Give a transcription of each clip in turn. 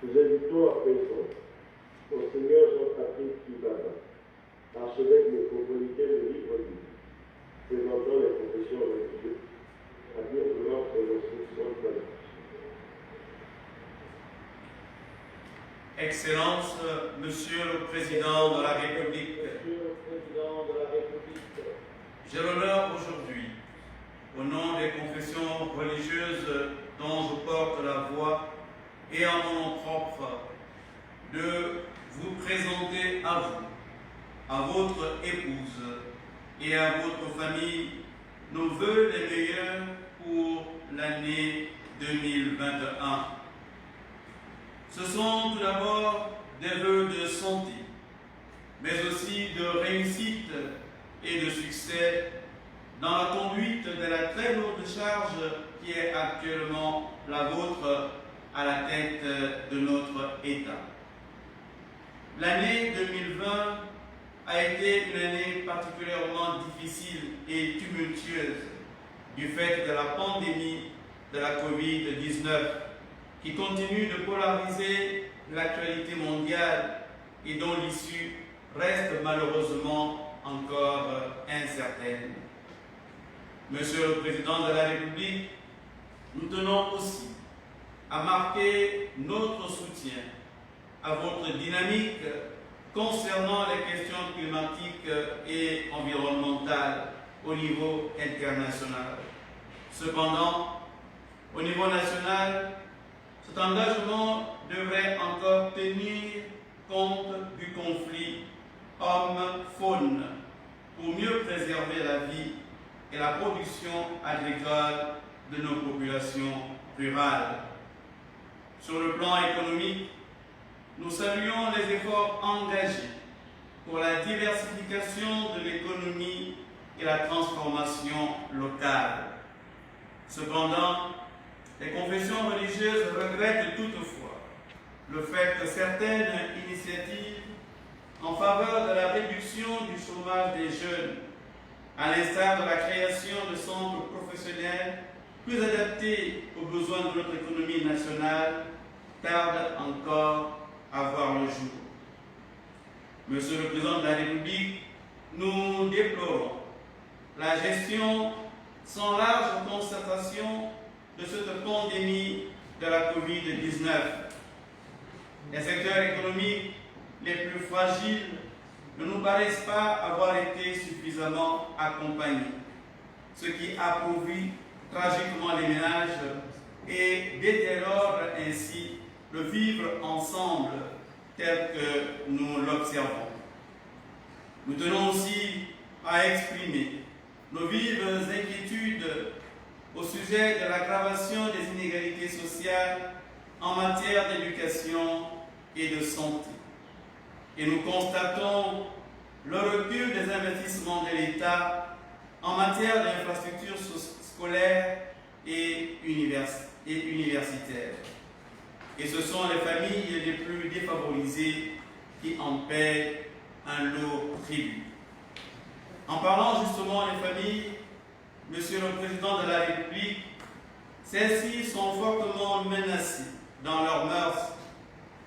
Nous invitons à présent Monseigneur Jean-Patrick Kibaba, archevêque métropolitain de Libreville, présentant les confessions religieuses, à dire de l'ordre de l'instruction de la Excellence, Monsieur le Président de la République, j'ai l'honneur aujourd'hui, au nom des confessions religieuses dont je porte la voix et en mon nom propre, de vous présenter à vous, à votre épouse et à votre famille nos vœux les meilleurs pour l'année 2021. Ce sont tout d'abord des vœux de santé, mais aussi de réussite et de succès dans la conduite de la très lourde charge qui est actuellement la vôtre à la tête de notre État. L'année 2020 a été une année particulièrement difficile et tumultueuse du fait de la pandémie de la Covid-19 qui continue de polariser l'actualité mondiale et dont l'issue reste malheureusement encore incertaine. Monsieur le Président de la République, nous tenons aussi à marquer notre soutien à votre dynamique concernant les questions climatiques et environnementales au niveau international. Cependant, au niveau national, cet engagement devrait encore tenir compte du conflit homme-faune pour mieux préserver la vie et la production agricole de nos populations rurales. Sur le plan économique, nous saluons les efforts engagés pour la diversification de l'économie et la transformation locale. Cependant, les confessions religieuses regrettent toutefois le fait que certaines initiatives en faveur de la réduction du chômage des jeunes, à l'instar de la création de centres professionnels plus adaptés aux besoins de notre économie nationale, tardent encore à voir le jour. Monsieur le Président de la République, nous déplorons la gestion sans large concertation de cette pandémie de la Covid-19. Les secteurs économiques les plus fragiles ne nous paraissent pas avoir été suffisamment accompagnés, ce qui appauvrit tragiquement les ménages et détériore ainsi le vivre ensemble tel que nous l'observons. Nous tenons aussi à exprimer nos vives inquiétudes au sujet de l'aggravation des inégalités sociales en matière d'éducation et de santé. Et nous constatons le recul des investissements de l'État en matière d'infrastructures scolaires et universitaires. Et ce sont les familles les plus défavorisées qui en paient un lourd tribut. En parlant justement des familles, Monsieur le Président de la République, celles-ci sont fortement menacées dans leurs mœurs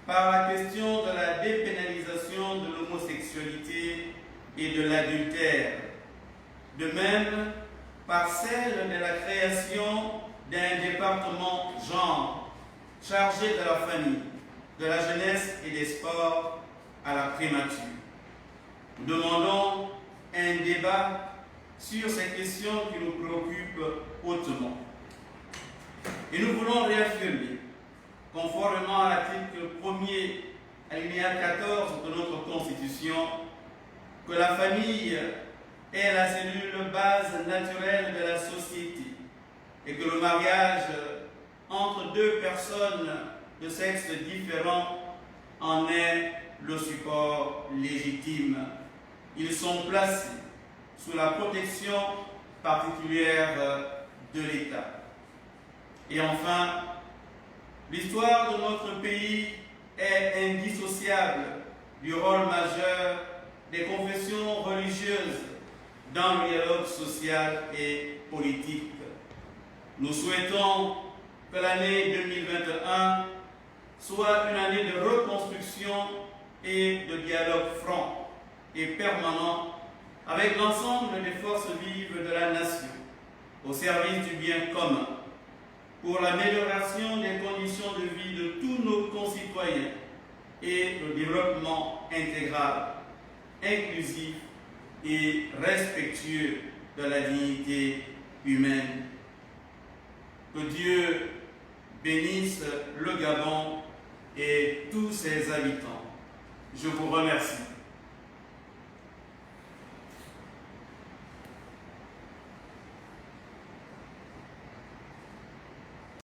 par la question de la dépénalisation de l'homosexualité et de l'adultère, de même par celle de la création d'un département genre chargé de la famille, de la jeunesse et des sports à la primature. Nous demandons un débat sur ces questions qui nous préoccupent hautement. Et nous voulons réaffirmer, conformément à l'article 1er, alinéa 14 de notre Constitution, que la famille est la cellule base naturelle de la société et que le mariage entre deux personnes de sexe différent en est le support légitime. Ils sont placés sous la protection particulière de l'État. Et enfin, l'histoire de notre pays est indissociable du rôle majeur des confessions religieuses dans le dialogue social et politique. Nous souhaitons que l'année 2021 soit une année de reconstruction et de dialogue franc et permanent avec l'ensemble des forces vives de la nation, au service du bien commun, pour l'amélioration des conditions de vie de tous nos concitoyens et le développement intégral, inclusif et respectueux de la dignité humaine. Que Dieu bénisse le Gabon et tous ses habitants. Je vous remercie.